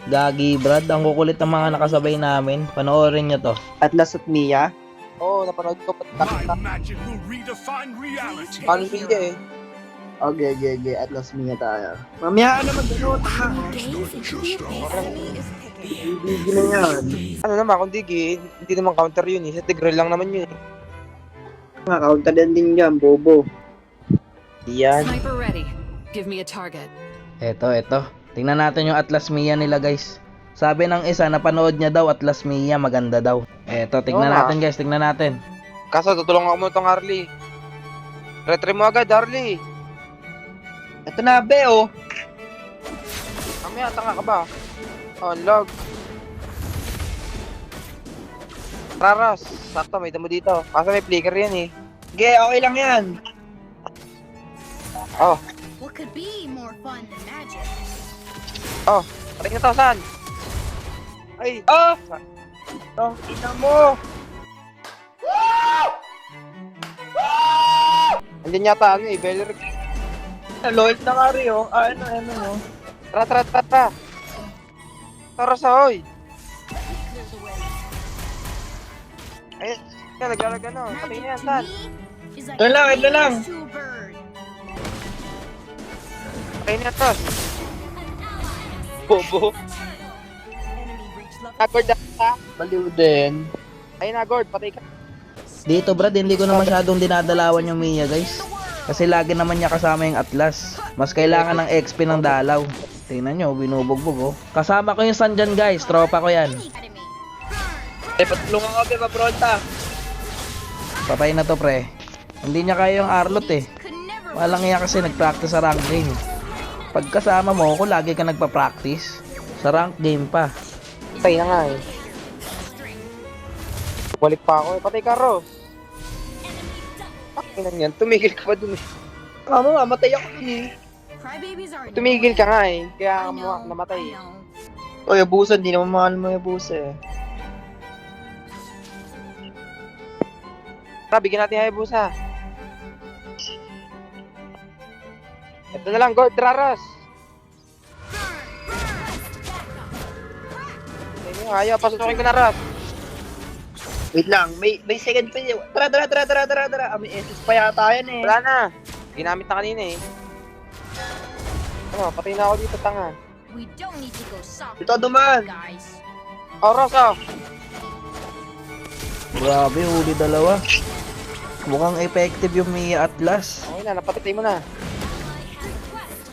Gagi Brad, ang kukulit ng mga nakasabay namin. Panoorin nyo to. Atlas at Mia. Oo, napanood ko pa. My magic will redefine reality. Paano hindi eh? Okay. Atlas Mia tayo. Mamaya na mag-ano. Ibigin na yan. Ano naman, kung digi, hindi naman counter yun eh. Sa Tigreal lang naman yun eh. Mga counter din yan, bobo. Yan. Sniper ready. Give me a target. Eto. Tingnan natin yung Atlas Mia nila guys. Sabi ng isa, napanood niya daw Atlas Mia, maganda daw. Eto, tingnan Oo nga. natin guys, tingnan natin. Kaso, tutulungan ko mo itong Harley. Retry mo agad, Harley. Ito na, be, oh. Kamaya, tanga ka ba? Oh, log. Raras, sakto, may damo dito. Kaso may flicker yan eh. Sige, okay lang yan. Oh, What could be more fun than magic? patay na to, saan? Ay, Oh! Oh, ina mo. andyan yata ano eh, Beleric. Lloyd na nga rin, oh. Ano. Tara. Tara sa hoy. Ayun, yan, naglalaga na. Patay na yan, saan? is like Ito lang, ito lang. to a bird. Patay na yan, Tos. Bobo. Nagord na. Baliw din. Ayun, Nagord, patay ka. Dito Brad, hindi ko na masyadong dinadalawan yung Mia guys. Kasi lagi naman niya kasama yung Atlas. Mas kailangan ng XP ng dalaw. Tingnan nyo, binubugbog oh. Kasama ko yung San dyan guys, tropa ko yan. Eh, patulungan ko, be, mabronta. Patay na to pre. Hindi niya kaya yung Arlot eh. Could never Walang iya kasi nag-practice sa rank game. Pag kasama mo ako, lagi ka nagpa-practice. Sa rank game pa. Patay na nga eh. Balik pa ako eh. Patay ka, Ros. Pakinan yan. Tumigil ka pa dun eh. Tama nga, matay ako dun eh. Crybabies are Tumigil ka nga eh. Kaya I mo know, namatay I eh. know. Oy, abusan, di naman mahal mo yung abusan eh. Tara, bigyan natin yung Hayabusa. Ito na lang, Gord, Raros. Ayaw, pasukin ko na, Ros. Wait lang, may second pa yun. Tara. May SS pa yata yan eh. Wala na. Ginamit na kanina eh. Ano, patay na ako dito, tanga. We don't need to go soft, Ito duman. guys. Oh, Ros, oh. Grabe, huli dalawa. Mukhang effective yung Mia Atlas. Okay na, napatay mo na.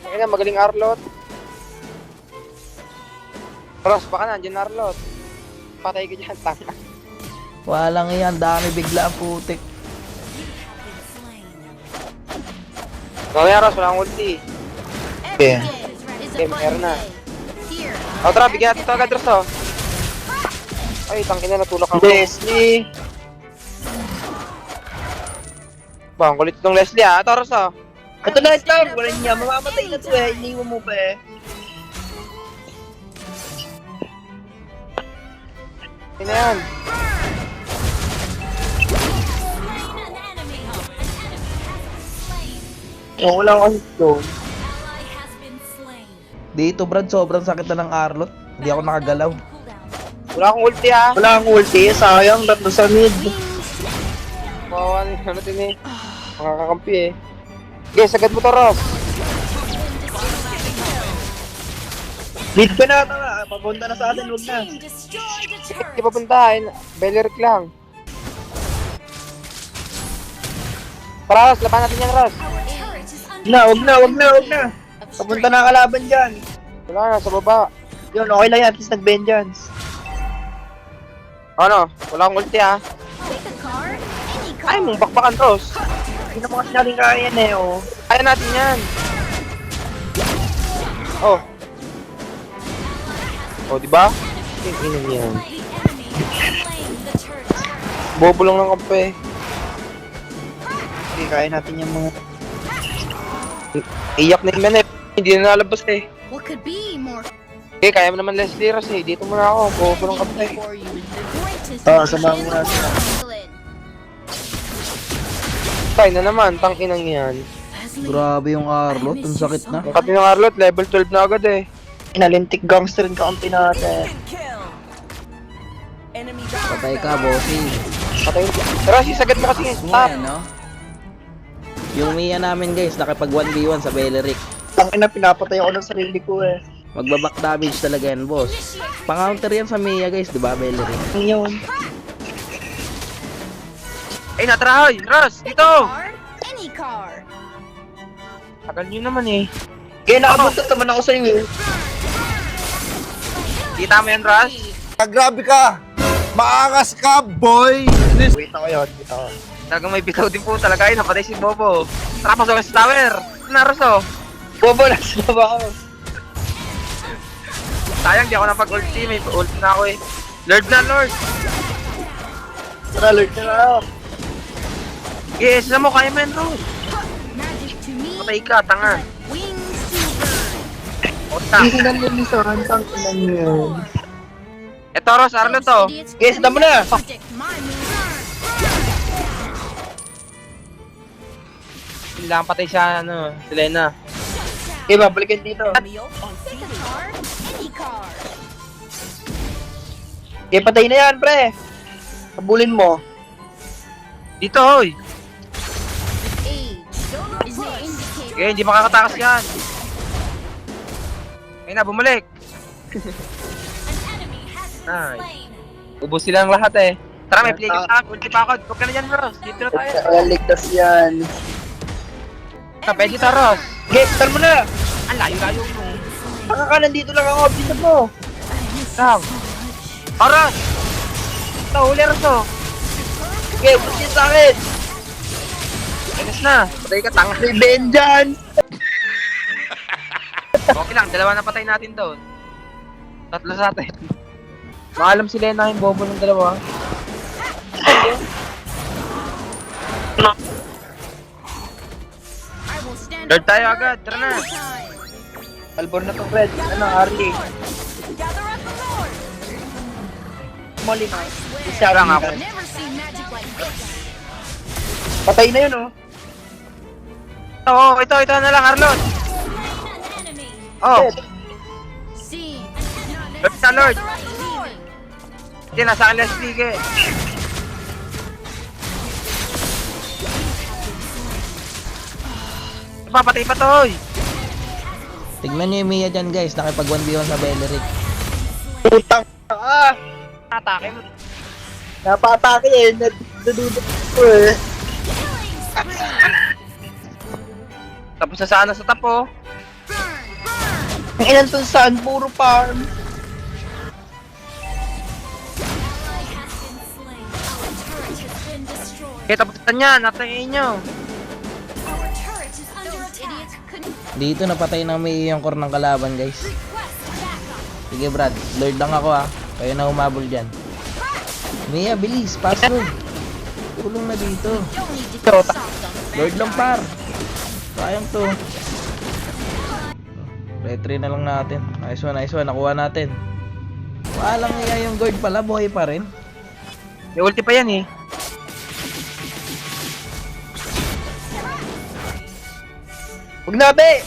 Okay na, magaling Arlot. Ros, baka nandiyan na Arlot. Patay ka dyan, tanga. Walang iyan, dami bigla ang putik. Okay, Ros, wala akong ulti. Okay. Every day is Okay, a fun meron na. day. Here, Oh, tara, bigyan natin ito agad, Ros, oh. Ay, tangkin na, natulak ako. Leslie. Ba, ang kulit itong Leslie, ah. Ito, Ros, oh. Ito na lang, wala niya. Mamamatay na to eh. Iniwan mo pa eh. Yun na yan. Oo lang kasi ito. Dito Brad, sobrang sakit na ng Arlot. Hindi ako nakagalaw. Wala akong ulti, ah. Wala kang ulti. Sayang, tatlo sa mid. Kawawa na ano din eh. Makakakampi eh. Okay, sagad mo to, Ros. Mid ka na, tanga. Papunta na sa atin, huwag na. Hindi pa puntahan. Beleric lang. Tara, Ros. Laban natin yan, Ros. Huwag na. Papunta na ang kalaban dyan. Wala na, sa baba. Yun, okay lang yan. Please nag-vengeance. Ano? Wala akong ulti, ah. pick a card, any Ay, card. mong bakbakan, Ros. Hindi naman kasi natin kaya yan eh, oh. Kaya natin yan. Oh. Oh, di ba? Tingnan yan. Bobo lang ng kampe. Hindi, kaya natin yung mga... Iyak na yung manip. Hindi na nalabas eh. What could be more Okay, kaya mo naman Leslie Ros eh. Dito muna ako. Bobo lang kampe. for you? The greatest samahan mo na magician sila. of England. Tayo na naman. Tangkinang yan. Grabe yung Arlot, ang sakit na. Ang kati ng Arlot, level 12 na agad eh. Inalintik gangster yung kakampi natin. Patay ka, bossing. Patay. Pero sisagad mo kasi yung top. Yan, no? Yung Mia namin guys, nakipag 1v1 sa Beleric. Tangina, pinapatay ako ng sarili ko eh. Magbaback damage talaga yan, boss. Pang-counter yan sa Mia guys, di ba, Beleric? Ano yun? Ay, natrahoy! Ross! Dito! Card? Any card. Tagal nyo naman eh. Kaya nakabuntot naman ako sa iyo. Kita mo yan, Ross? Grabe ka! Maangas ka, boy! Wait ako yun, wait ako. Talagang may bitaw din po talaga. Ay, napatay si Bobo. Tara, pasok ka sa tower. Na, Ross, oh. Bobo, nasa baba ako. Sayang, di ako napag-ulti. May ulti na ako eh. Lord na, Lord! Tara, Lord na ako. Yes, na mo, kaya mo yan, Lord. Magic to me. Patay ka, tanga. Wings to burn. Ota. Hindi na lilisahan, tangina niyo. Eto, Ross, Arlo to. Idiots Guys, damo na! predict my move. Hindi lang patay siya, ano, si Lena. Okay, babalikan dito. Pick a card. Any card. Okay, patay na yan, pre. Habulin mo. Dito, hoy. Age is the indicator. Okay, hindi makakatakas yan. Ayun na, bumalik. Ay. Ubus sila ng lahat eh. Tara, may play ka sa akin. Ulti pa ako. Huwag ka na dyan, Ross. Dito na tayo. Walang ligtas yan. Pwede dito, Ross. Okay, start mo na! Ang layo-layo mo. Baka ka, nandito lang ako. Bisa mo. Lang. Oh, Ross. Ito, huli, Ross, oh. Okay, ubus yun sa akin. Ayos na. Patay ka, tanga. May vengeance. Okay lang, dalawa na patay natin doon. Tatlo sa atin. Maalam si Lena yung bobo ng dalawa. I will stand Lord up tayo for agad, tara na. anytime. Albor na tong red. Ano, Harley? Gather up the Lord. Molly na. Isa lang ako. Never seen magic like this. Patay na yun, oh. Ito na lang, Arlon. Oh, Seen. Lord sa Lord. Gather up the Lord. Hindi, nasa akin Leslie, eh. Papatay pa to, hoy. Tignan nyo yung Mia dyan guys, nakipag 1v1 sa Beleric. Putang. Ah! Atake mo. Napatake eh. Nadududot ko eh. Tapos na sana sa top, oh. Ang ilan to saan? Puro farm. Okay, tapos na yan. Natayin nyo. Those idiots couldn't Dito napatay ng Mia yung core ng kalaban guys. Sige Brad, Lord lang ako ha. Kayo na humabol dyan. Mia, bilis, password. Tulong na dito. don't need to get soft on the Lord lang par. Sayang to. Retry na lang natin. Nice one, nakuha natin. Walang iya yung guard pala, buhay pa rin. May ulti pa yan, eh. Huwag na, be!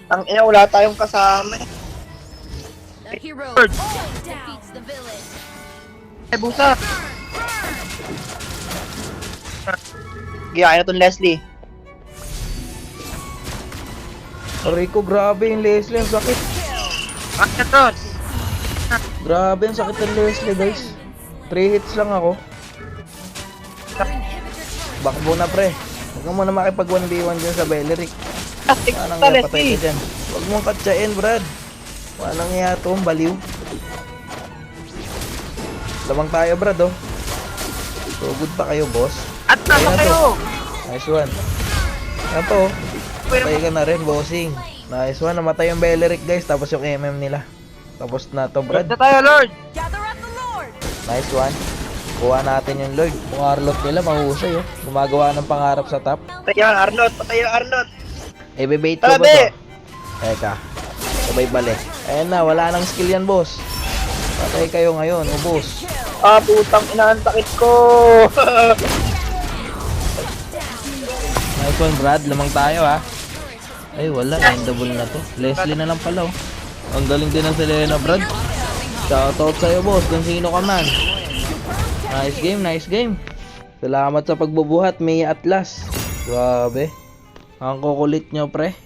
Ang ina, wala tayong kasama eh. The hero Lord. always defeats the villain. Ay, busa. Gaya na itong Leslie. Rico, grabe yung Leslie, ang sakit. Bakit, Ross? Grabe ang sakit ng Leslie guys. 3 hits lang ako. Bakbo na pre. Huwag ka muna makipag 1v1 dyan sa Beleric. Plastic Walang sa iya, patay Leslie. ka dyan. Huwag mong katsain, Brad. Walang iya to, baliw. Lamang tayo, Brad, oh. So good pa kayo, boss. At nasa Ayun na kayo. Nice one. Yan to, oh. Patay ka na rin, bossing. Nice one, namatay yung Beleric, guys. Tapos yung MM nila. Tapos na to, Lord Brad. na tayo, Lord. Gather up the Lord. Nice one. Kuha natin yung Lord. Kung Arlot nila, mahusay, oh. Gumagawa ng pangarap sa top. Patay yan, Arnott. Patay yan, Arnott. Bebait ko ba Tabi! to? Teka. Sabay balik. Ayan na, wala nang skill yan, boss. Patay kayo ngayon, ubos. Ah, putang ina, ang sakit ko. Nice one, Brad. Lamang tayo, ha. Ay, wala. Endable na to. Leslie na lang pala, oh. Ang galing din ng Selena, Brad. Shoutout sa'yo, boss, kung sino ka man. Nice game, nice game. Salamat sa pagbubuhat, May Atlas. Grabe. Ang kukulit nyo, pre.